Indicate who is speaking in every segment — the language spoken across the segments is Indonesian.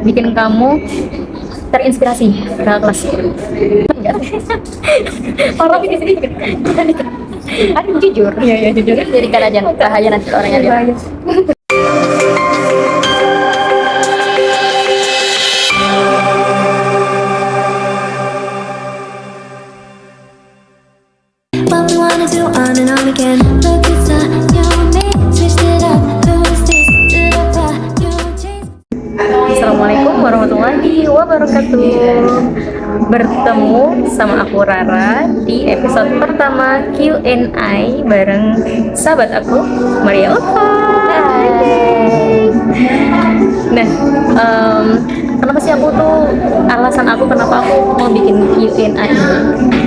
Speaker 1: bikin kamu terinspirasi ke kelas? Enggak. Orang di sini aduh jujur. Iya jujur. Jadikan aja bahaya nanti orangnya dia. Assalamualaikum warahmatullahi wabarakatuh. Bertemu sama aku Rara di episode pertama Q&A bareng sahabat aku Maria Ulfa. Nah, kenapa sih aku tuh, alasan aku kenapa aku mau bikin Q&A ini?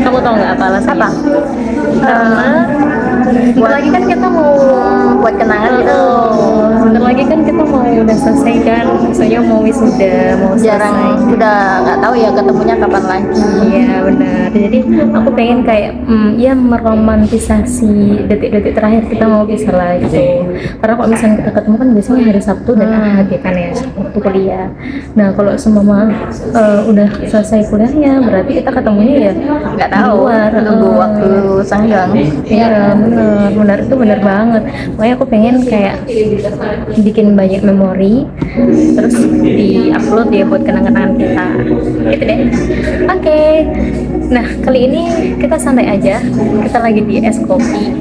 Speaker 1: Kamu tau nggak apa alasan? Apa? Karena bentar lagi kan kita mau buat kenangan gitu. Bentar lagi kan kita mau udah selesai kan, maksudnya mau wisuda, mau
Speaker 2: jarang
Speaker 1: selesai.
Speaker 2: udah nggak tahu ya ketemunya kapan lagi.
Speaker 1: Iya benar. Jadi aku pengen kayak ya meromantisasi detik-detik terakhir kita mau bisa lah gitu. Karena kalau misalnya kita ketemu kan biasanya hari Sabtu dan Ahad ya kan ya, waktu kuliah. Nah kalau semua udah selesai kuliahnya, berarti kita ketemunya ya
Speaker 2: Nggak tahu,
Speaker 1: di luar.
Speaker 2: nunggu waktu senggang.
Speaker 1: Iya benar itu benar banget. Makanya aku pengen kayak bikin banyak memori, terus di-upload ya buat kenang-kenangan kita. Gitu deh. Oke. Nah kali ini kita santai aja. Kita lagi di es kopi.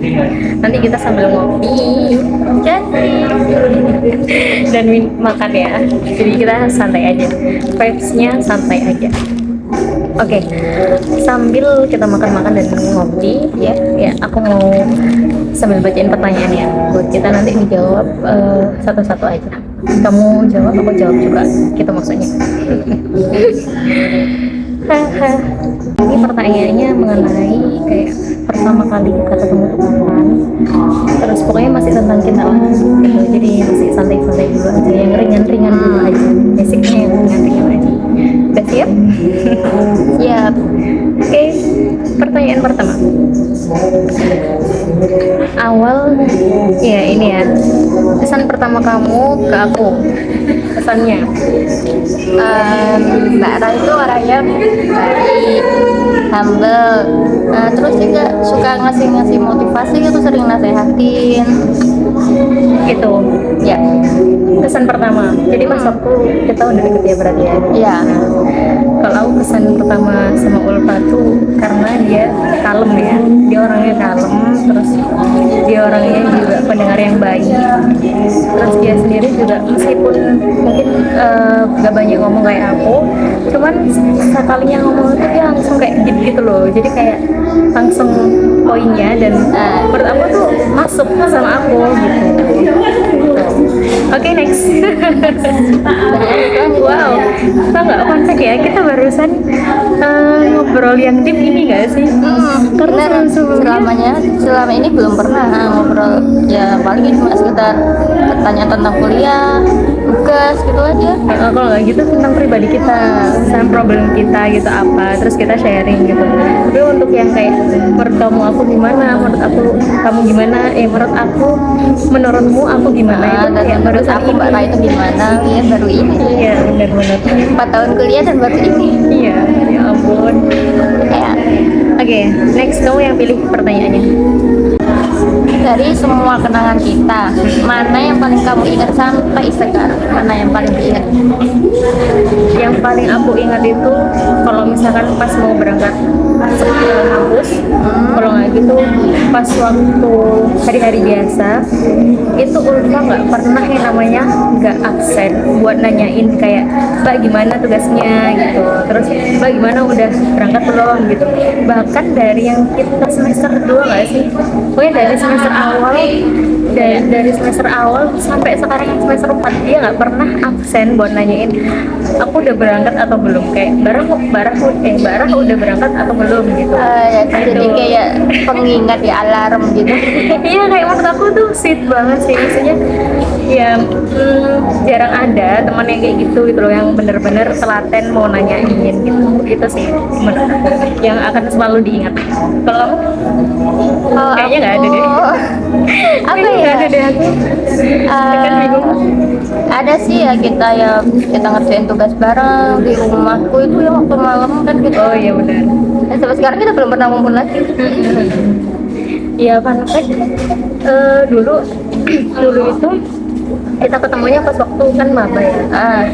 Speaker 1: Nanti kita sambil ngopi, dan makan ya. Jadi kita santai aja. Vibes-nya santai aja. Oke, sambil kita makan-makan dan ngopi, ya aku mau sambil bacain pertanyaannya buat kita nanti dijawab satu-satu aja. Kamu jawab, aku jawab juga, gitu maksudnya. Ini pertanyaannya mengenai kayak pertama kali kita ketemu tuh kapan, terus pokoknya masih tentang kita lah, gitu. Jadi masih santai-santai dulu aja, yang ringan-ringan dulu aja, basicnya yang ringan-ringan aja. Udah siap?
Speaker 2: Siap.
Speaker 1: Oke, pertanyaan pertama. Awal, ya ini ya, kesan pertama kamu ke aku, kesannya.
Speaker 2: Mbak Ra itu orangnya baik, humble, terus juga suka ngasih motivasi gitu, sering nasehatin
Speaker 1: Gitu,
Speaker 2: ya.
Speaker 1: kesan pertama. Jadi pas waktu kita udah deket ya berarti ya.
Speaker 2: Iya.
Speaker 1: Kalau aku kesan pertama sama Ulfa tuh karena dia kalem ya, dia orangnya kalem, terus dia orangnya juga pendengar yang baik, terus dia sendiri juga meskipun mungkin gak banyak ngomong kayak aku, cuman sekalinya ngomong itu dia langsung kayak deep gitu loh, jadi kayak langsung poinnya dan menurut aku tuh masuk sama aku gitu. Oke, next. Wow, tau nggak fun fact ya, kita barusan ngobrol yang deep ini nggak sih? Karena
Speaker 2: Selama ini belum pernah ngobrol, ya paling cuma sekitar bertanya tentang kuliah, tugas gitu aja.
Speaker 1: Kalau nggak gitu tentang pribadi kita, misalnya problem kita gitu apa, terus kita sharing gitu. Tapi untuk yang kayak menurut kamu aku gimana, menurut aku kamu gimana, menurutmu aku gimana, itu
Speaker 2: Dan
Speaker 1: kayak
Speaker 2: menurut
Speaker 1: barusan
Speaker 2: aku Mbak Ra itu gimana, ya baru ini.
Speaker 1: Iya benar-benar.
Speaker 2: 4 tahun kuliah dan baru ini.
Speaker 1: Iya, ya ampun.
Speaker 2: Kayak
Speaker 1: Oke, next kamu yang pilih pertanyaannya.
Speaker 2: dari semua kenangan kita, mana yang paling kamu ingat sampai sekarang? Mana yang paling diingat?
Speaker 1: Yang paling aku ingat itu kalau misalkan pas mau berangkat masuk ke kampus, kalau nggak gitu pas waktu hari-hari biasa itu Ulfa nggak pernah yang namanya nggak absen buat nanyain kayak Mbak gimana tugasnya gitu, terus Mbak gimana udah berangkat belum gitu. Bahkan dari yang kita semester 2 nggak sih, pokoknya dari semester awal, dari semester awal sampai sekarang semester 4 dia nggak pernah absen buat nanyain aku udah berangkat atau belum, kayak Barah udah berangkat atau belum belum gitu.
Speaker 2: Ya, jadi kayak pengingat ya, alarm gitu.
Speaker 1: Iya, kayak menurut aku tuh sweet banget sih, maksudnya ya jarang ada teman yang kayak gitu gitu loh, yang bener-bener telaten mau nanyain gitu. Itu sih menurut aku yang akan selalu diingat. Kalau kamu?
Speaker 2: Kalau
Speaker 1: Kayaknya nggak ada deh.
Speaker 2: apa
Speaker 1: Kayaknya
Speaker 2: ya?
Speaker 1: nggak ada deh aku. Kan bingung.
Speaker 2: Ada sih ya, kita ngerjain tugas bareng di rumahku itu yang waktu malam kan gitu.
Speaker 1: Oh iya benar.
Speaker 2: Dan sampai sekarang kita belum pernah ngumpul lagi.
Speaker 1: Iya, fun fact, dulu dulu itu kita ketemunya pas waktu kan maba ya.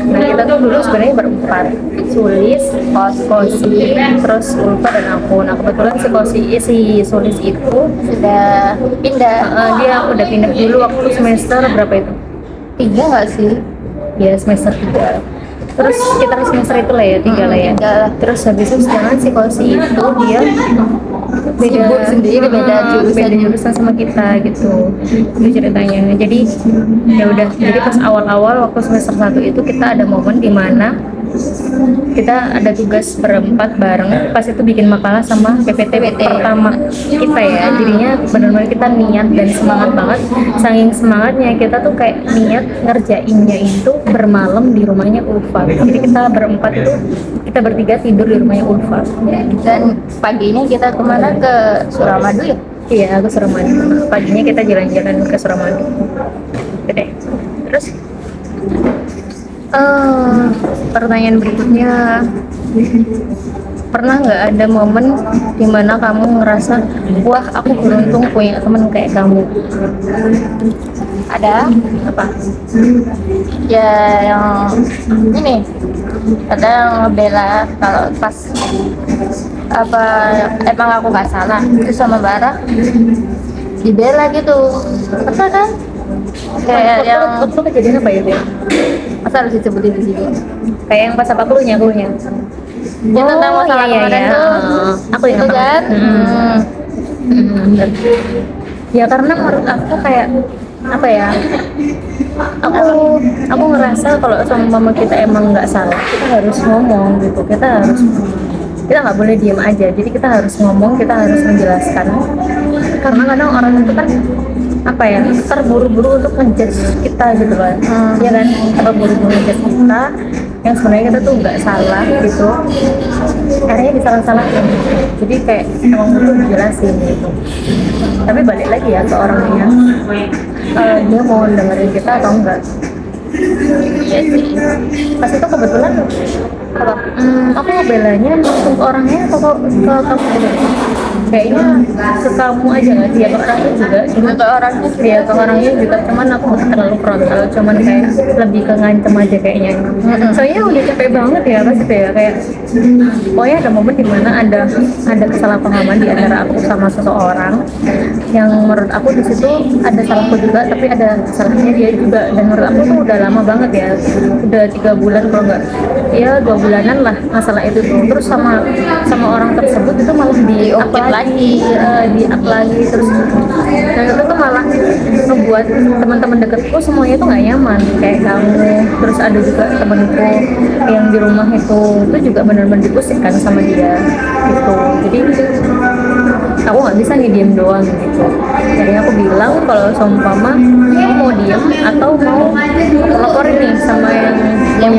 Speaker 1: Nah kita tuh dulu sebenarnya berempat, Sulis, Kosi, terus Ulfa dan aku. Nah kebetulan si Sulis itu
Speaker 2: Sudah pindah.
Speaker 1: dia udah pindah dulu waktu semester berapa itu?
Speaker 2: 3 nggak sih?
Speaker 1: Ya semester 3. Terus sekitar semester itu lah ya, 3 lah ya.
Speaker 2: 3 lah.
Speaker 1: Terus habis itu sedangkan si Kosi itu dia
Speaker 2: Sibuk sendiri, beda
Speaker 1: jurusan sama kita gitu. Itu ceritanya. Jadi ya udah, jadi pas awal-awal waktu semester 1 itu kita ada momen di mana kita ada tugas berempat bareng, pas itu bikin makalah sama PPT pertama kita ya. Jadinya benar-benar kita niat dan semangat banget, saking semangatnya kita tuh kayak niat ngerjainnya itu bermalam di rumahnya Ulfa. Jadi kita berempat itu, kita bertiga tidur di rumahnya Ulfa.
Speaker 2: Dan paginya kita kemana, ke Suramadu ya?
Speaker 1: Iya, ke Suramadu. Paginya kita jalan-jalan ke Suramadu. Gitu deh. Terus pertanyaan berikutnya, pernah nggak ada momen dimana kamu ngerasa wah aku beruntung punya temen kayak kamu?
Speaker 2: Ada
Speaker 1: Apa?
Speaker 2: ya, yang ini ada yang ngebela kalau pas apa emang aku nggak salah, terus sama Bara dibela gitu, apa kan? Kayak yang
Speaker 1: Waktu kejadian apa ya dia?
Speaker 2: masa harus disebutin di sini?
Speaker 1: Kayak yang pas apa klunya?
Speaker 2: Ya, tentang masalah kemarin tuh,
Speaker 1: Aku
Speaker 2: itu
Speaker 1: ingat
Speaker 2: kan.
Speaker 1: banget. Bener. Ya karena menurut aku kayak apa ya? Aku ngerasa kalau sama mama kita emang nggak salah, kita harus ngomong gitu. Kita nggak boleh diem aja. Jadi kita harus ngomong, kita harus menjelaskan. Karena kadang orang itu kan apa ya, terburu-buru untuk ngejudge kita gitu loh, ya kan, terburu-buru ngejudge kita yang sebenarnya kita tuh nggak salah gitu, akhirnya disalah-salahin. Jadi kayak emang butuh dijelasin gitu. Tapi balik lagi ya ke orangnya, dia mau dengerin kita atau enggak.
Speaker 2: Iya sih.
Speaker 1: Pas itu kebetulan apa? Aku ngebelanya langsung ke orangnya atau ke kamu juga? Kayaknya ke kamu aja nggak sih, ya ke orangnya juga.
Speaker 2: Juga ke orangnya sih.
Speaker 1: Ya ke orangnya juga, cuman aku nggak terlalu frontal, cuman kayak lebih ke ngancem aja kayaknya. Soalnya udah capek banget ya pas itu ya, kayak pokoknya ada momen dimana ada kesalahpahaman di antara aku sama seseorang yang menurut aku di situ ada salahku juga, tapi ada salahnya dia juga. Dan menurut aku tuh udah lama banget ya, udah 3 bulan kalau nggak ya 2 bulanan lah masalah itu tuh. Terus sama orang tersebut itu malah
Speaker 2: Diungkit lagi.
Speaker 1: di-up lagi terus, dan itu tuh malah ngebuat teman-teman deketku semuanya tuh nggak nyaman, kayak kamu. Terus ada juga temenku yang di rumah itu juga benar-benar diusik kan sama dia gitu. Jadi aku nggak bisa nih diem doang gitu. Jadi aku bilang kalau seumpama kamu mau diem atau mau laporin nih sama
Speaker 2: Yang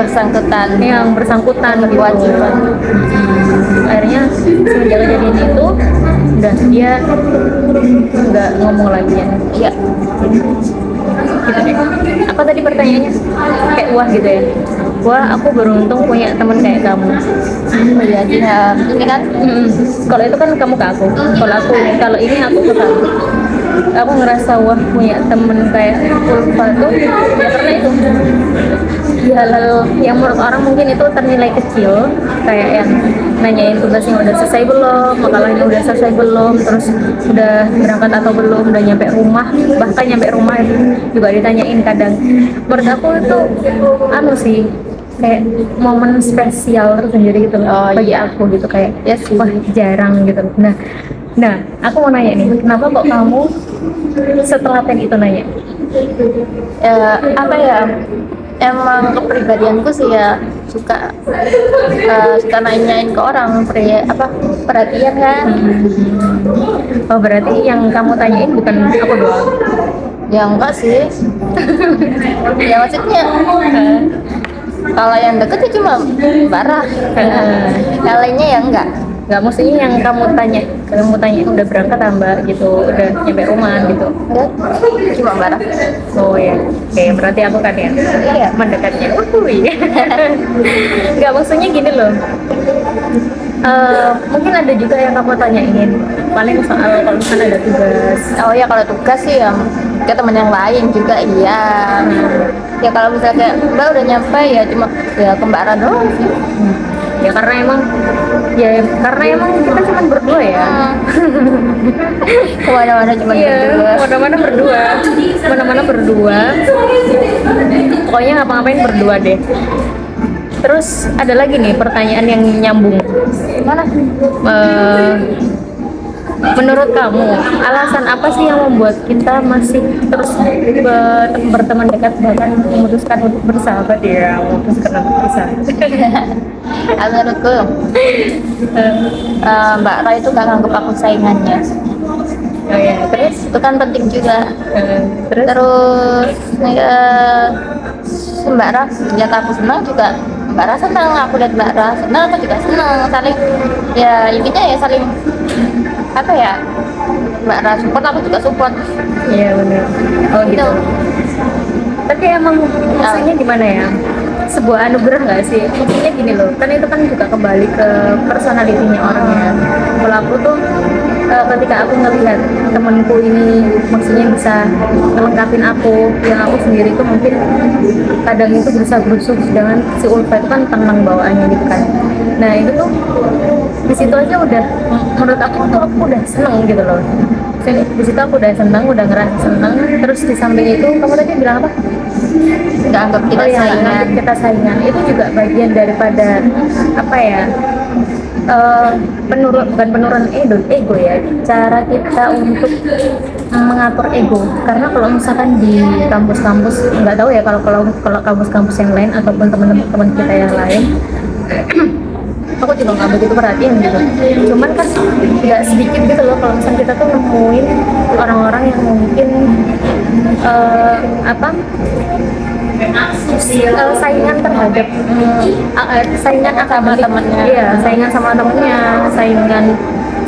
Speaker 2: bersangkutan
Speaker 1: gitu.
Speaker 2: kewajiban.
Speaker 1: Akhirnya semenjak kejadian itu udah dia nggak ngomong lagi ya.
Speaker 2: Iya.
Speaker 1: Gitu deh. Apa tadi pertanyaannya? Kayak wah gitu ya. Wah aku beruntung punya teman kayak kamu.
Speaker 2: Iya, dia ini kan.
Speaker 1: Kalau itu kan kamu ke aku. Kalau ini aku ke kamu. Aku ngerasa wah punya temen kayak Ulfa tuh ya karena itu hal-hal yang menurut orang mungkin itu ternilai kecil, kayak yang nanyain tugasnya udah selesai belum, makalahnya udah selesai belum, terus udah berangkat atau belum, udah nyampe rumah, bahkan nyampe rumah itu juga ditanyain kadang. Menurut aku itu anu sih, kayak momen spesial tersendiri gitu loh bagi aku gitu, kayak
Speaker 2: Ya sih.
Speaker 1: wah jarang gitu. Nah, aku mau nanya nih, kenapa kok kamu setelah itu nanya?
Speaker 2: Apa ya, emang kepribadianku sih ya suka suka nanyain ke orang perhatian kan.
Speaker 1: Oh berarti yang kamu tanyain bukan aku doang.
Speaker 2: Ya enggak sih. Ya maksudnya kalau yang deket ya cuma Barah. Yang lainnya ya enggak.
Speaker 1: Nggak, maksudnya yang kamu tanya udah berangkat tambah gitu, udah nyampe rumah gitu.
Speaker 2: Enggak, cuma Barah.
Speaker 1: Oh ya, oke berarti aku kan ya
Speaker 2: Iya.
Speaker 1: mendekatnya. Iya. Nggak, maksudnya gini loh. Mungkin ada juga yang kamu tanyain paling soal kalau misalnya ada tugas.
Speaker 2: Oh ya kalau tugas sih ya ke teman yang lain juga iya. Ya kalau misalnya kayak Mbak udah nyampe ya cuma ya ke Mbak Ra doang sih.
Speaker 1: Ya karena emang kita cuma berdua ya.
Speaker 2: Kemana-mana cuma
Speaker 1: Iya,
Speaker 2: berdua.
Speaker 1: mana-mana berdua. Pokoknya ngapa-ngapain berdua deh. Terus ada lagi nih pertanyaan yang nyambung.
Speaker 2: Mana?
Speaker 1: Menurut kamu, alasan apa sih yang membuat kita masih terus berteman dekat bahkan memutuskan untuk bersahabat ya, memutuskan untuk bersahabat?
Speaker 2: Menurutku Mbak Ra itu gak nganggep aku saingannya.
Speaker 1: Oh ya, terus
Speaker 2: Itu kan penting juga.
Speaker 1: terus
Speaker 2: Terus Mbak Ra lihat aku senang juga Mbak Ra senang, aku lihat Mbak Ra senang, aku juga senang. Saling ya intinya ya saling apa ya, Mbak Ra support, aku juga support.
Speaker 1: iya benar. Oh gitu. Tapi emang maksudnya gimana ya? Sebuah anugerah nggak sih? Maksudnya gini loh, kan itu kan juga kembali ke personalitinya orangnya. Kalau aku tuh ketika aku ngelihat temenku ini maksudnya bisa ngelengkapin aku, yang aku sendiri tuh mungkin kadang itu berusaha berusuh, sedangkan si Ulfa itu kan tenang bawaannya gitu kan. Nah itu tuh di situ aja udah, menurut aku tuh aku udah seneng gitu loh. Di situ aku udah seneng, udah ngerasa seneng. Terus di samping itu kamu tadi bilang apa?
Speaker 2: Nggak anggap kita
Speaker 1: Oh iya,
Speaker 2: saingan.
Speaker 1: nganggep kita saingan itu juga bagian daripada apa ya, bukan penurunan ego ya, cara kita untuk mengatur ego. Karena kalau misalkan di kampus-kampus, nggak tahu ya kalau kampus-kampus yang lain ataupun teman-teman kita yang lain, aku juga nggak begitu perhatian gitu. Cuman kan nggak sedikit gitu loh kalau misalnya kita tuh nemuin orang-orang yang mungkin saingan terhadap saingan
Speaker 2: Sama
Speaker 1: akademik.
Speaker 2: temennya.
Speaker 1: Iya, saingan sama temennya,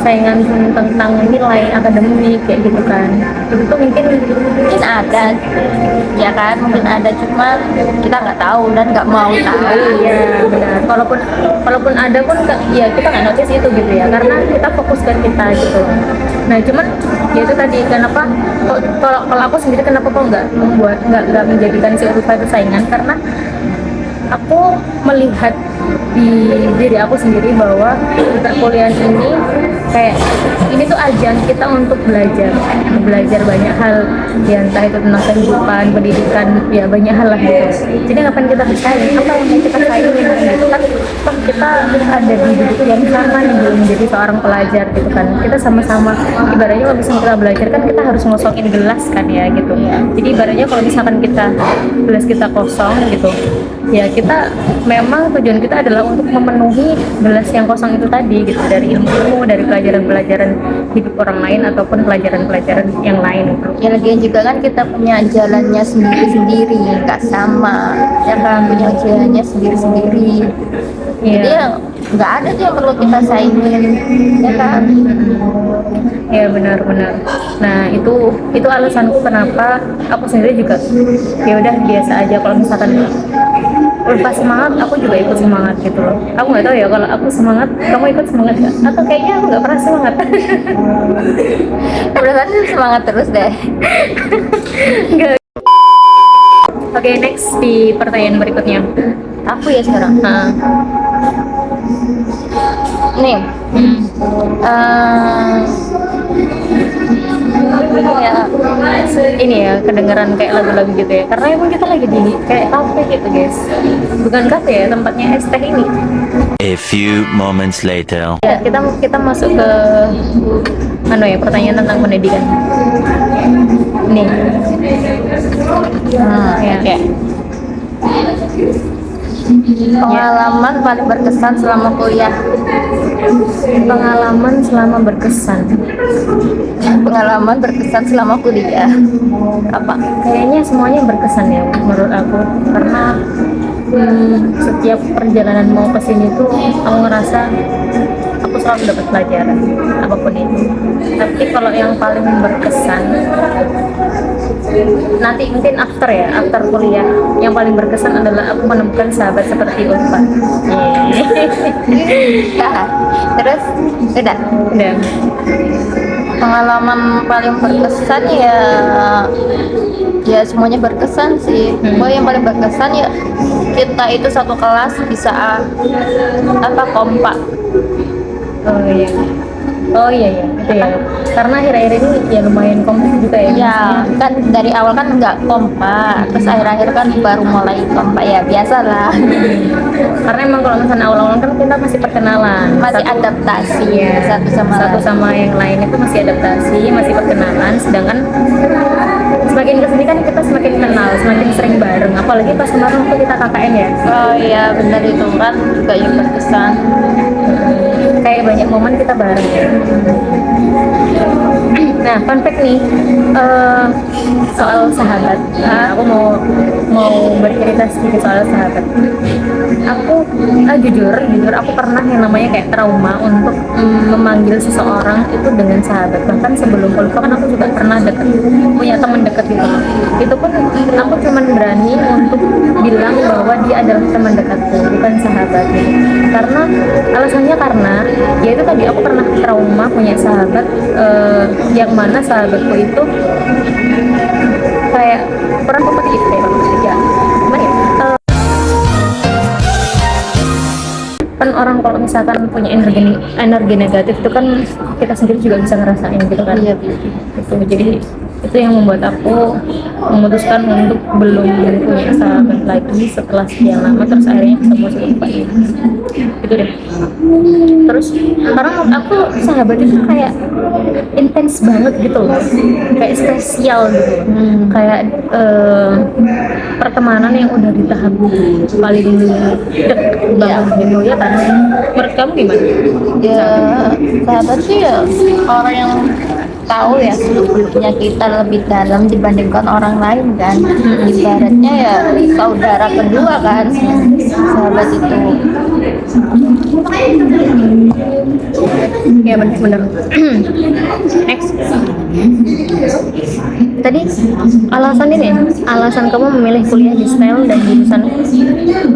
Speaker 1: saingan tentang nilai akademik kayak gitu kan. Itu tuh mungkin
Speaker 2: ada ya kan, mungkin ada, cuma kita nggak tahu dan nggak mau tahu.
Speaker 1: iya benar. Walaupun ada pun ya kita nggak notice itu gitu ya, karena kita fokus ke kita gitu. Nah cuman ya itu tadi, kenapa kalau aku sendiri kenapa kok nggak menjadikan si Ulfa itu saingan, karena aku melihat di diri aku sendiri bahwa perkuliahan ini kayak ini tuh ajang kita untuk belajar banyak hal ya, entah itu tentang kehidupan, pendidikan, ya banyak hal lah gitu. Jadi ngapain kita bersaing, apa yang mau kita saingin gitu kan, toh kita ada di titik yang sama nih, belum menjadi seorang pelajar gitu kan. Kita sama-sama ibaratnya kalau misalnya kita belajar kan kita harus ngosokin gelas kan ya gitu. Jadi ibaratnya kalau misalkan gelas kita kosong gitu ya, kita memang tujuan kita adalah untuk memenuhi gelas yang kosong itu tadi gitu, dari ilmu, dari pelajaran-pelajaran hidup orang lain ataupun pelajaran-pelajaran yang lain gitu.
Speaker 2: Ya lagian juga kan kita punya jalannya sendiri-sendiri, nggak sama ya kan, punya jalannya sendiri-sendiri. Jadi ya nggak ada tuh yang perlu kita saingin ya kan.
Speaker 1: Ya benar-benar. Nah itu alasanku kenapa aku sendiri juga ya udah biasa aja kalau misalkan Ulfa semangat, aku juga ikut semangat gitu loh. Aku nggak tahu ya, kalau aku semangat, kamu ikut semangat nggak? Atau kayaknya aku nggak pernah semangat.
Speaker 2: Perasaan semangat terus deh.
Speaker 1: Nggak. Oke, next di pertanyaan berikutnya.
Speaker 2: Aku ya sekarang. Nih, ya
Speaker 1: Ini ya kedengeran kayak lagu-lagu gitu ya, karena emang kita lagi di kayak kafe gitu guys, bukan kafe ya, tempatnya es teh ini.
Speaker 3: A few moments later.
Speaker 1: Ya, kita masuk ke pertanyaan tentang pendidikan. Nih. Ya.
Speaker 2: oke. Pengalaman paling berkesan selama kuliah.
Speaker 1: Pengalaman selama berkesan.
Speaker 2: Pengalaman berkesan selama kuliah.
Speaker 1: Apa? Kayaknya semuanya berkesan ya menurut aku, karena setiap perjalanan mau ke sini tuh aku ngerasa aku selalu dapat pelajaran apapun itu. Tapi kalau yang paling berkesan nanti mungkin after kuliah, yang paling berkesan adalah aku menemukan sahabat seperti Ulfa.
Speaker 2: Terus udah.
Speaker 1: Dan
Speaker 2: Pengalaman paling berkesan ya semuanya berkesan sih. Yang paling berkesan ya kita itu satu kelas bisa kompak.
Speaker 1: Oh iya itu ya, karena akhir-akhir ini ya lumayan kompak juga ya.
Speaker 2: Ya kan dari awal kan nggak kompak, terus akhir-akhir kan baru mulai kompak, ya biasalah.
Speaker 1: Karena emang kalau misalnya awal-awal kan kita masih perkenalan,
Speaker 2: Masih adaptasi ya, satu sama lain.
Speaker 1: yang lain itu masih adaptasi, masih perkenalan. Sedangkan semakin kesini kan kita semakin kenal, semakin sering bareng. Apalagi pas kemarin waktu kita KKN ya.
Speaker 2: Oh iya benar, itu kan juga yang berkesan.
Speaker 1: Kayak banyak momen kita bareng ya. Nah, fun fact nih soal sahabat. Aku mau bercerita sedikit soal sahabat. Aku jujur aku pernah yang namanya kayak trauma untuk memanggil seseorang itu dengan sahabat. Bahkan sebelum kuliah kan aku juga pernah punya teman dekat gitu. Itu pun aku cuman berani untuk bilang bahwa dia adalah teman dekatku, bukan sahabat gitu. Karena ya itu tadi, aku pernah trauma punya sahabat yang mana sahabatku itu kayak kurang kompetitif ya. Gimana ya? Kan orang kalau misalkan punya energi negatif itu kan kita sendiri juga bisa ngerasain gitu kan.
Speaker 2: Iya.
Speaker 1: Itu jadi itu yang membuat aku memutuskan untuk belum punya sahabat lagi setelah sekian lama, terus akhirnya ketemu si Ulfa ini. Itu deh. Terus karena menurut aku sahabat itu kayak intens banget gitu loh, kayak spesial gitu. Kayak pertemanan yang udah di tahap paling deket banget gitu ya kan. Menurut kamu gimana?
Speaker 2: Ya sahabat sih ya orang yang tahu ya seluk-beluknya kita lebih dalam dibandingkan orang lain kan. Ibaratnya ya saudara kedua kan sahabat itu.
Speaker 1: Ya benar. Next. Tadi alasan kamu memilih kuliah di STAIL dan jurusan.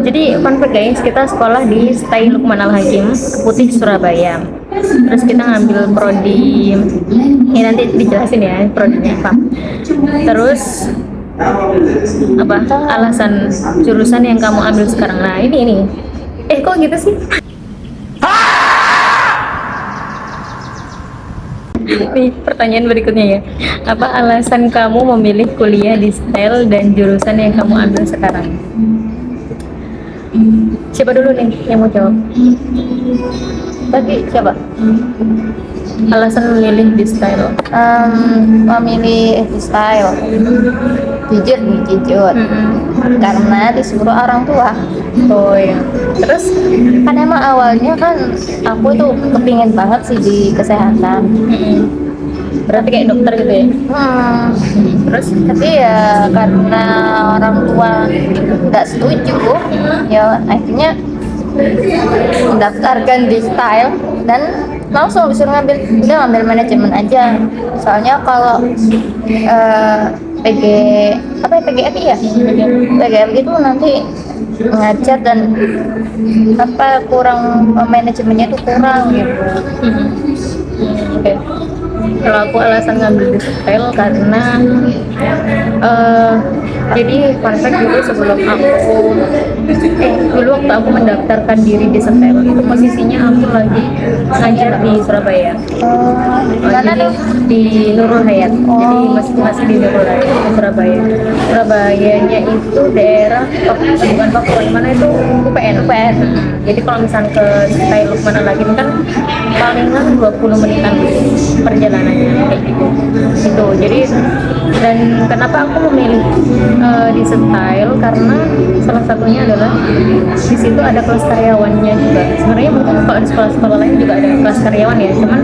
Speaker 1: Jadi fun fact guys, kita sekolah di STAIL Lukman Al-Hakim, Keputih, Surabaya. Terus kita ngambil prodi, ya nanti dijelasin ya prodinya apa. Terus apa alasan jurusan yang kamu ambil sekarang? Nah ini kok gitu sih? Nih pertanyaan berikutnya ya, apa alasan kamu memilih kuliah di STAIL dan jurusan yang kamu ambil sekarang? Siapa dulu nih yang mau jawab?
Speaker 2: Tadi siapa?
Speaker 1: Alasan memilih di STAIL.
Speaker 2: Memilih style jujur karena disuruh orang tua.
Speaker 1: Oh ya. Terus
Speaker 2: Kan emang awalnya kan aku tuh kepingin banget sih di kesehatan.
Speaker 1: berarti kayak dokter gitu ya?
Speaker 2: Terus tapi ya karena orang tua nggak setuju, ya akhirnya mendaftarkan di STAIL dan langsung disuruh ngambil manajemen aja. Soalnya kalau PGMI ya, PGMI itu nanti ngajar dan kurang, manajemennya itu kurang gitu.
Speaker 1: Oke. Kalau aku alasan ngambil di STAIL karena jadi fun fact dulu sebelum dulu waktu aku mendaftarkan diri di STAIL itu posisinya aku lagi ngajar di Surabaya.
Speaker 2: Mana
Speaker 1: Jadi
Speaker 2: tuh?
Speaker 1: di Nurul Hayat. Jadi masih di Nurul Hayat di Surabaya. Surabayanya itu daerah bukan Papua, mana itu UPN. Jadi kalau misalnya ke STAIL Lukman lagi kan palingan 20 menitan perjalanannya kayak gitu. Itu jadi, dan kenapa aku memilih di style karena salah satunya adalah di situ ada kelas karyawannya juga. Sebenarnya mungkin kalau di sekolah-sekolah lain juga ada kelas karyawan ya, cuman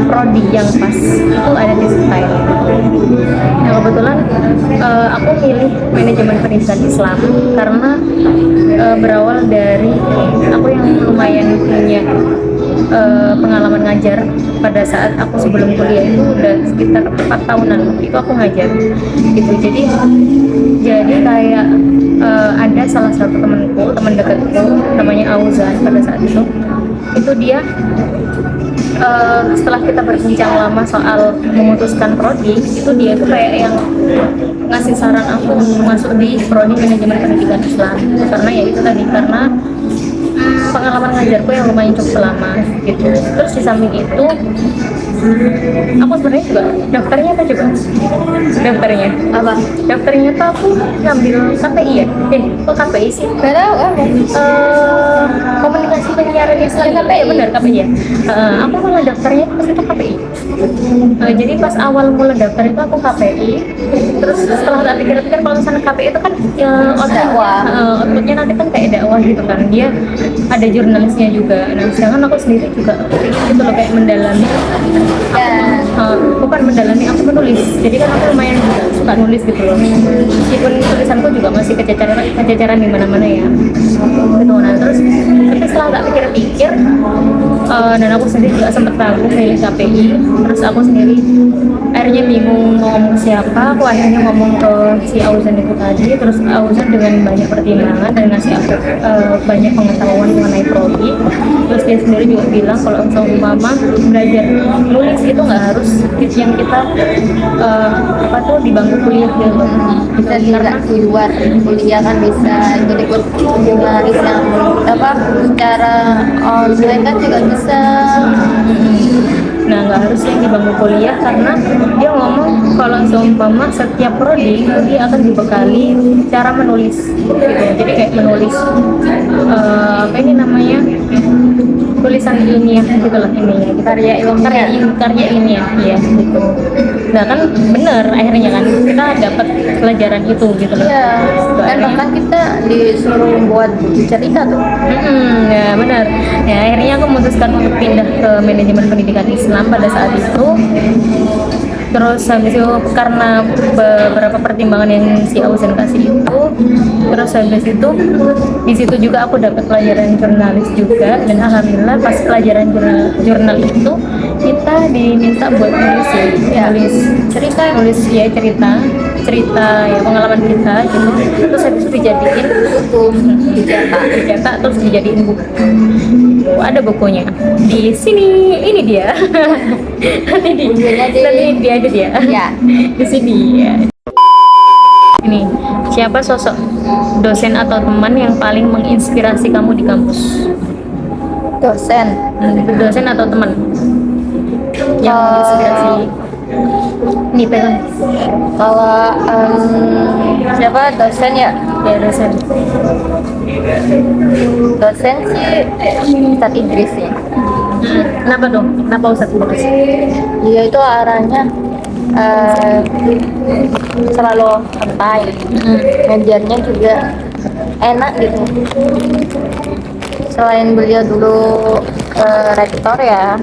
Speaker 1: prodi yang pas itu ada di style. Nah kebetulan aku milih manajemen pendidikan Islam karena berawal dari aku yang lumayan punya pengalaman ngajar pada saat aku sebelum kuliah itu udah sekitar 4 tahunan itu aku ngajar gitu. Jadi kayak ada salah satu teman dekatku namanya Auzan. Pada saat itu dia setelah kita berbincang lama soal memutuskan prodi, itu dia tuh kayak yang ngasih saran aku masuk di prodi manajemen pendidikan Islam karena ya itu tadi, karena pengalaman ngajarku yang lumayan cukup lama gitu. Terus di samping itu aku sebenarnya juga daftarnya apa coba? Daftarnya tuh aku ngambil KPI ya? Kok KPI sih?
Speaker 2: Gak tahu apa.
Speaker 1: Komunikasi penyiaran Islam KPI, benar KPI ya? Aku malah daftarnya pas itu KPI. Jadi pas awal mula daftar itu aku KPI, terus setelah tak pikir-pikir kalau misalnya KPI itu kan outputnya nanti kan kayak dakwah gitu kan, dia ada jurnalisnya juga. Nah sedangkan aku sendiri juga gitu loh, kayak mendalami bukan mendalami, aku menulis. Jadi kan aku lumayan juga suka nulis gitu loh, meskipun tulisanku juga masih kececeran di mana-mana ya gitu. Nah terus tapi setelah tak pikir-pikir dan aku sendiri juga sempat ragu milih KPI, terus aku sendiri akhirnya bingung mau ngomong ke siapa. Aku akhirnya ngomong ke si Auzan itu tadi, terus Auzan dengan banyak pertimbangan dan ngasih aku banyak pengetahuan mengenai prodi. Terus dia sendiri juga bilang kalau mama belajar nulis itu nggak harus yang kita di bangku kuliah gitu.
Speaker 2: Bisa juga di luar kuliah kan bisa jadi jurnalis yang secara online kan juga bisa.
Speaker 1: Nah nggak harus yang di bangku kuliah, karena dia ngomong kalau seumpama setiap prodi itu dia akan dibekali cara menulis gitu. Jadi kayak menulis apa ini namanya, tulisan ilmiah gitu lah, ininya karya ilmiah ya gitu. Nah kan bener akhirnya kan kita dapat pelajaran itu gitu loh.
Speaker 2: Iya. Dan bahkan kita disuruh buat cerita tuh.
Speaker 1: Ya benar. Ya akhirnya aku memutuskan untuk pindah ke manajemen pendidikan Islam pada saat itu. Terus habis itu karena beberapa pertimbangan yang si Auzan kasih itu, terus habis itu di situ juga aku dapat pelajaran jurnalis juga. Dan alhamdulillah pas pelajaran jurnal itu kita diminta buat nulis nulis cerita ya pengalaman kita gitu. Terus habis itu dijadiin buku, dicetak terus dijadiin buku. Ada bukunya di sini, ini dia. nanti dia aja dia
Speaker 2: Ya.
Speaker 1: di sini ya. Ini siapa sosok dosen atau teman yang paling menginspirasi kamu di kampus? Dosen atau teman yang menginspirasi? Nih pegang.
Speaker 2: Kalau siapa dosen ya?
Speaker 1: Ya dosen.
Speaker 2: Dosen sih Ustadz Idris ya.
Speaker 1: Kenapa dong? Kenapa Ustadz Idris?
Speaker 2: Dia itu arahnya selalu santai, ngajarnya juga enak gitu. Selain beliau dulu rektor ya,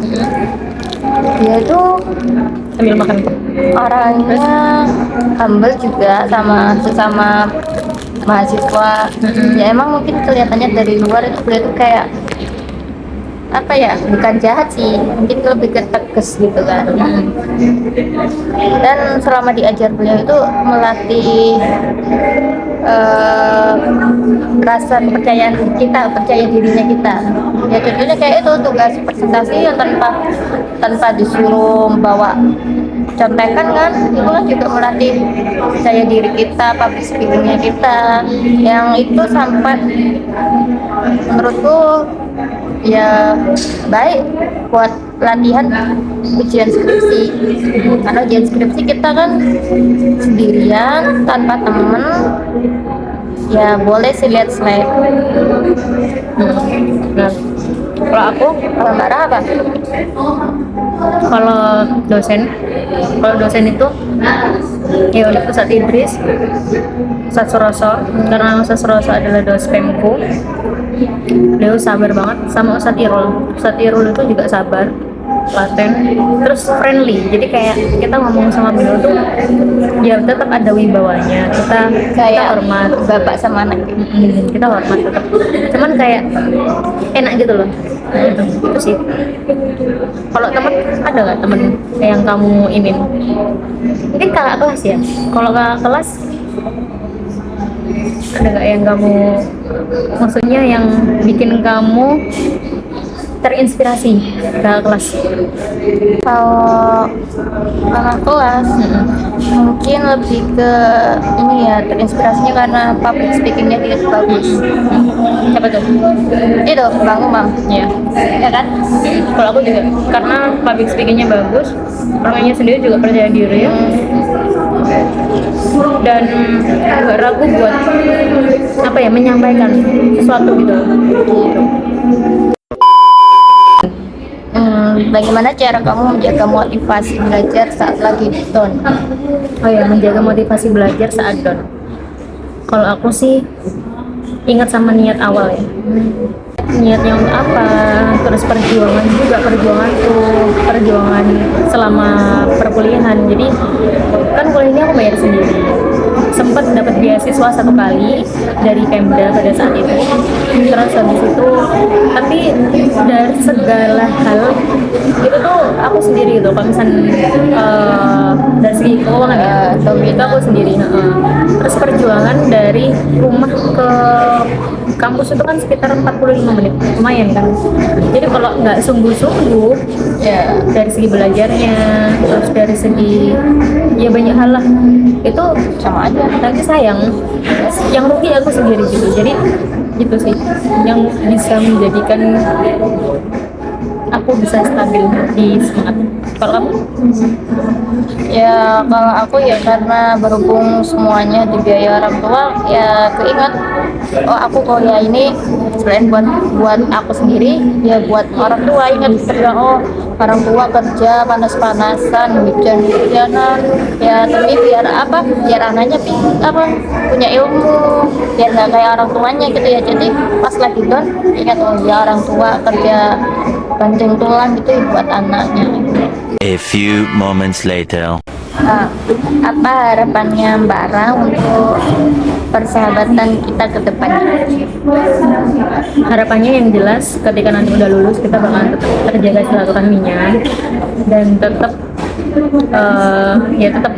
Speaker 2: dia itu
Speaker 1: Sambil makan.
Speaker 2: orangnya humble juga sama sesama mahasiswa. Ya emang mungkin kelihatannya dari luar itu beliau tuh kayak apa ya, bukan jahat sih, mungkin lebih ke tegas gitu kan. Dan selama diajar beliau itu melatih rasa kepercayaan kita, percaya dirinya kita. Ya contohnya kayak itu tugas presentasi yang tanpa disuruh bawa contekan kan, itu kan juga melatih percaya diri kita, public speakingnya kita, yang itu sampai menurutku ya baik buat latihan ujian skripsi. Karena ujian skripsi kita kan sendirian tanpa temen, ya boleh sih lihat slide.
Speaker 1: Nah, kalau aku
Speaker 2: Kalau Mbak Ra apa?
Speaker 1: Kalau dosen itu ya udah Ustadz Idris, Ustadz Suroso, karena Ustadz Suroso adalah dospemku. Beliau sabar banget, sama Ustadz Irul itu juga sabar, laten, terus friendly. Jadi kayak kita ngomong sama beliau tuh ya tetap ada wibawanya, kita
Speaker 2: Kayak
Speaker 1: hormat.
Speaker 2: bapak sama anak.
Speaker 1: Kita hormat tetap, cuman kayak enak gitu loh. Itu sih. Kalau teman ada nggak temen yang kamu inin? Mungkin kakak kelas ya. Kalau kakak kelas ada nggak yang kamu, maksudnya yang bikin kamu terinspirasi kakak kelas?
Speaker 2: Kalau kakak kelas mungkin lebih ke ini ya, terinspirasinya karena public speakingnya dia bagus.
Speaker 1: Siapa tuh?
Speaker 2: Itu Bang Umam,
Speaker 1: Ya.
Speaker 2: ya kan?
Speaker 1: Kalau aku juga karena public speakingnya bagus, orangnya sendiri juga percaya diri ya. Dan nggak ragu buat apa ya, menyampaikan sesuatu gitu.
Speaker 2: Bagaimana cara kamu menjaga motivasi belajar saat lagi down?
Speaker 1: Oh ya, menjaga motivasi belajar saat down. Kalau aku sih ingat sama niat awal ya. Niatnya untuk apa, terus perjuangan selama perkuliahan. Jadi kan kuliah ini aku bayar sendiri, sempat dapat beasiswa 1 kali dari Pemda pada saat itu. Terus habis itu, tapi dari segala hal itu tuh aku sendiri gitu. Kalau misalnya dari segi keuangan ya, itu aku sendiri. Terus perjuangan dari rumah ke kampus itu kan sekitar 45 menit, lumayan kan. Jadi kalau nggak sungguh-sungguh
Speaker 2: Ya,
Speaker 1: dari segi belajarnya, terus dari segi ya banyak hal lah, itu
Speaker 2: sama aja.
Speaker 1: nanti sayang, yang rugi aku sendiri gitu. Jadi gitu sih yang bisa menjadikan aku bisa stabil di semangat. Kalau kamu?
Speaker 2: Ya kalau aku ya karena berhubung semuanya dibiayai orang tua, ya keinget oh aku kuliah ini selain buat aku sendiri, ya buat orang tua. Ingat kerja, oh orang tua kerja panas-panasan, hujan-hujanan, ya demi biar apa? Biar anaknya punya ilmu, biar nggak kayak orang tuanya gitu ya. Jadi pas lagi down, ingat oh ya orang tua kerja banting tulang gitu buat anaknya.
Speaker 3: A few moments later.
Speaker 2: Apa harapannya Mbak Ra untuk persahabatan kita ke depannya?
Speaker 1: Harapannya yang jelas ketika nanti udah lulus kita bakalan tetap terjaga silaturahminya dan tetap ya tetap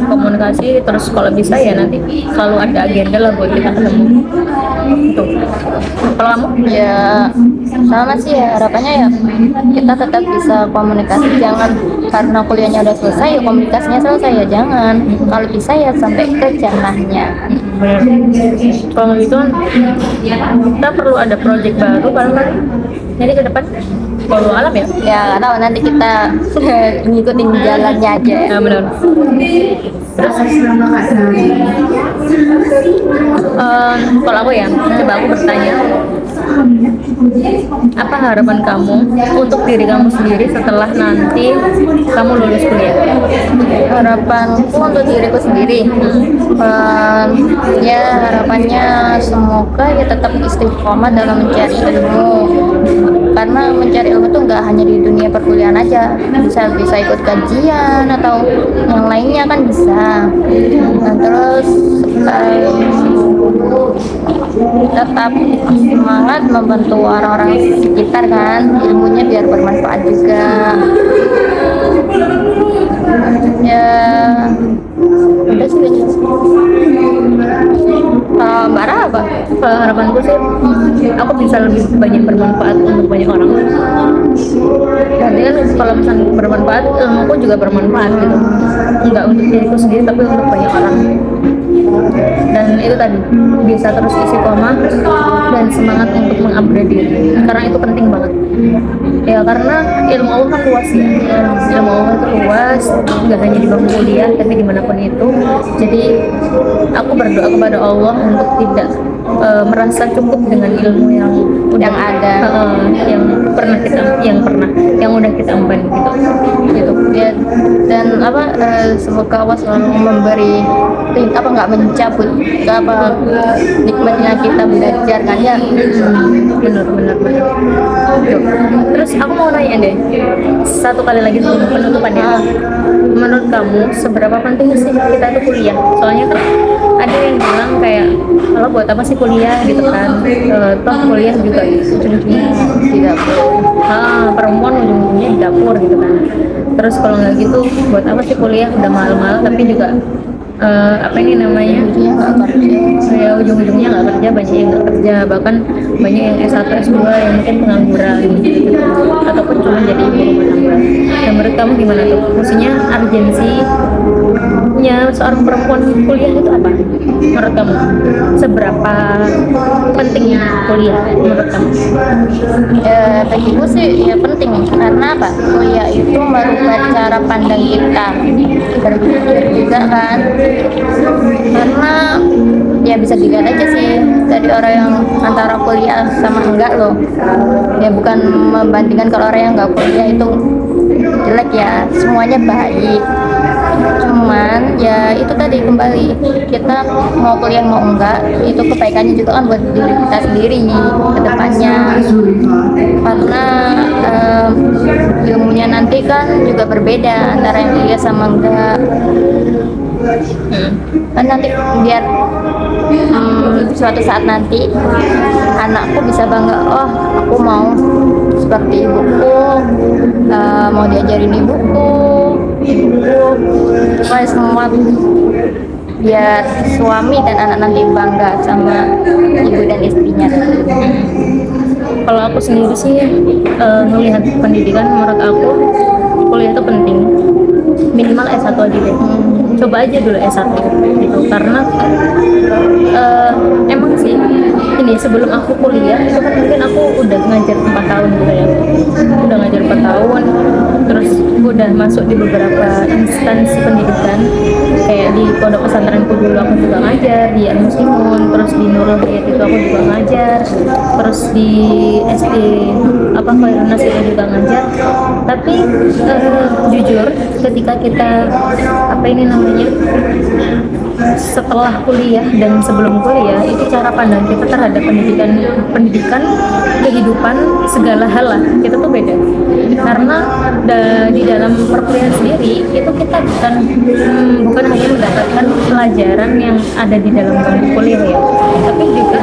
Speaker 1: komunikasi terus. Kalau bisa ya nanti selalu ada agenda lah buat kita ketemu itu. Kalau kamu?
Speaker 2: Ya sama sih ya, harapannya ya kita tetap bisa komunikasi, jangan karena kuliahnya udah selesai ya komunikasinya selesai, ya jangan. Kalau bisa ya sampai ke jannahnya.
Speaker 1: Benar. Kalau gitu kita perlu ada project baru bareng-bareng. Jadi ke depan kalau alam ya.
Speaker 2: Ya nggak tahu, nanti kita ngikutin jalannya aja ya.
Speaker 1: Nah, benar. Terus kalau aku ya, coba aku bertanya, apa harapan kamu untuk diri kamu sendiri setelah nanti kamu lulus kuliah?
Speaker 2: Harapanku untuk diriku sendiri, ya harapannya semoga ya tetap istiqomah dalam mencari ilmu, karena mencari ilmu itu nggak hanya di dunia perkuliahan aja, bisa ikut kajian atau yang lainnya kan bisa. Nah, terus tetap semangat membantu orang-orang sekitar kan, ilmunya biar bermanfaat juga. Ya udah sih kayaknya. Mbak Ra apa?
Speaker 1: Kalau harapanku sih, aku bisa lebih banyak bermanfaat untuk banyak orang. Nanti kan kalau misalnya bermanfaat, ilmuku juga bermanfaat gitu. Enggak untuk diriku sendiri, tapi untuk banyak orang. Dan itu tadi, bisa terus istiqomah dan semangat untuk mengupgrade diri. Karena itu penting banget. Ya karena ilmu Allah kan luas ya. Ilmu Allah itu luas, nggak hanya di bangku kuliah, tapi dimanapun itu. Jadi aku berdoa kepada Allah untuk tidak merasa cukup dengan ilmu yang
Speaker 2: ada.
Speaker 1: yang udah kita emban
Speaker 2: gitu ya. Dan semoga Allah selalu memberi nggak mencabut nikmatnya kita belajar kan ya.
Speaker 1: benar. Tuh. Terus aku mau nanya deh, satu kali lagi sebelum penutupan ya. Menurut kamu seberapa penting sih kita tuh kuliah? Soalnya kan ada yang bilang kayak kalau buat apa sih kuliah gitu kan, toh kuliah juga ujung-ujungnya di dapur, perempuan ujung-ujungnya di dapur gitu kan. Terus kalau nggak gitu buat apa sih kuliah, udah mahal-mahal tapi juga apa ini namanya, ya ujung-ujungnya nggak kerja, banyak yang nggak kerja, bahkan banyak yang S1 S2 yang mungkin pengangguran gitu, ataupun cuma jadi ibu rumah tangga. Nah, menurut kamu gimana tuh? Maksudnya urgensinya seorang perempuan kuliah itu apa? Menurut kamu seberapa pentingnya kuliah menurut kamu?
Speaker 2: Ya bagiku sih ya penting, karena apa, kuliah itu merubah cara pandang kita berpikir juga kan. Karena ya bisa dilihat aja sih dari orang yang antara kuliah sama enggak loh ya, bukan membandingkan kalau orang yang enggak kuliah itu jelek ya, semuanya baik. Cuman ya itu tadi, kembali kita mau kuliah mau enggak, itu kebaikannya juga kan buat diri kita sendiri ke depannya. Karena ilmunya nanti kan juga berbeda antara yang kuliah sama enggak. Kan nanti biar suatu saat nanti anakku bisa bangga, oh aku mau seperti ibuku, mau diajarin ibuku, pokoknya semua biar suami dan anak nanti bangga sama ibu dan istrinya.
Speaker 1: Kalau aku sendiri sih melihat pendidikan, menurut aku kuliah itu penting, minimal S1 aja deh. Coba aja dulu S1 gitu, karena emang sih ini sebelum aku kuliah itu kan mungkin aku udah ngajar 4 tahun gitu ya, udah ngajar 4 tahun, terus udah masuk di beberapa instansi pendidikan, kayak di pondok pesantrenku dulu aku juga ngajar, di Al Muslimun, terus di Nurul Hayat itu aku juga ngajar, terus di SD Khairun Nas itu juga ngajar. Tapi jujur ketika kita setelah kuliah dan sebelum kuliah, itu cara pandang kita terhadap pendidikan, kehidupan, segala hal lah, kita tuh beda. Karena di dalam perkuliahan sendiri itu kita bukan hanya mendapatkan pelajaran yang ada di dalam bangku kuliah ya, tapi juga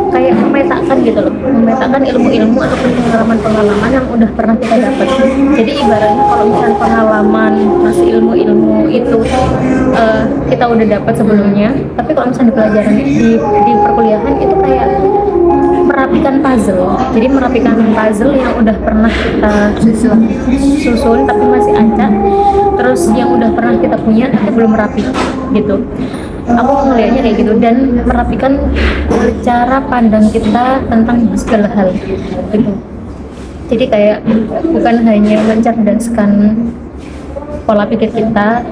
Speaker 1: kayak memetakan gitu loh, memetakan ilmu-ilmu ataupun pengalaman-pengalaman yang udah pernah kita dapat. Jadi ibaratnya kalau misalnya pengalaman masih ilmu-ilmu itu kita udah dapat sebelumnya, tapi kalau misalnya di pelajaran di perkuliahan itu kayak merapikan puzzle. Jadi merapikan puzzle yang udah pernah kita susun tapi masih acak, terus yang udah pernah kita punya tapi belum rapi gitu. Aku melihatnya kayak gitu, dan merapikan cara pandang kita tentang segala hal gitu. Jadi kayak bukan hanya mencerdaskan pola pikir kita,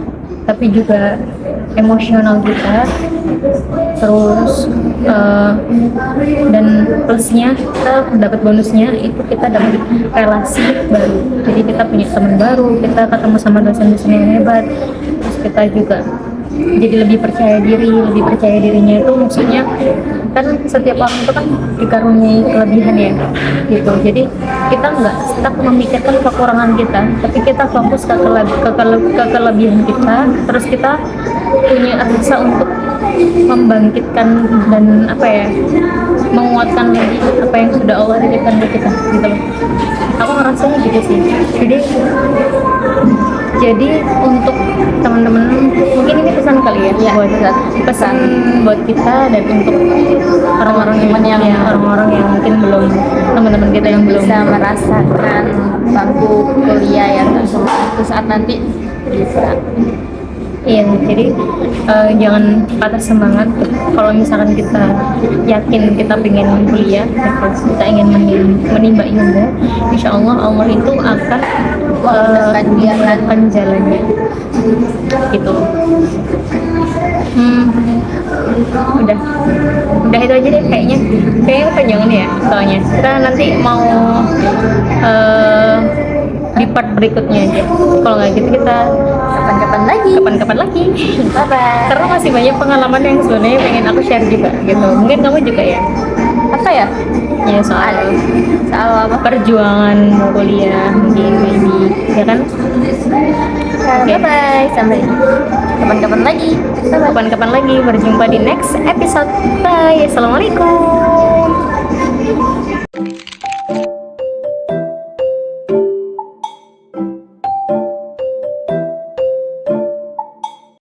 Speaker 1: tapi juga emosional kita, terus dan plusnya kita dapat bonusnya itu kita dapat relasi baru. Jadi kita punya teman baru, kita ketemu sama dosen-dosen yang hebat, terus kita juga jadi lebih percaya dirinya itu maksudnya kan setiap orang itu kan dikaruniai kelebihan ya gitu. Jadi kita nggak stuck memikirkan kekurangan kita, tapi kita fokus ke kelebihan kita, terus kita punya rasa untuk membangkitkan dan menguatkan lagi apa yang sudah Allah titipkan ke kita gitu loh. Aku ngerasanya gitu sih. Jadi untuk teman-teman mungkin ini pesan kali ya, pesan buat kita dan untuk orang-orang yang mungkin belum, teman-teman kita yang belum
Speaker 2: bisa merasakan bangku kuliah ya, suatu saat nanti bisa.
Speaker 1: Iya, jadi jangan patah semangat kalau misalkan kita yakin kita pengen kuliah, kita ingin menimba ilmu, insya Allah itu akan memudahkan jalannya gitu. udah itu aja deh kayaknya kepanjangan ya soalnya kita nanti mau di part berikutnya aja. Kalau nggak gitu kita kapan-kapan lagi
Speaker 2: Bye bye.
Speaker 1: karena masih banyak pengalaman yang sebenarnya pengen aku share juga gitu. Mungkin kamu juga ya
Speaker 2: Apa ya?
Speaker 1: soal
Speaker 2: Soal apa?
Speaker 1: perjuangan mau kuliah mungkin maybe ya kan. Oke.
Speaker 2: Bye bye. Sampai kapan-kapan lagi. Bye bye.
Speaker 1: Kapan-kapan lagi berjumpa di next episode. Bye. Assalamualaikum.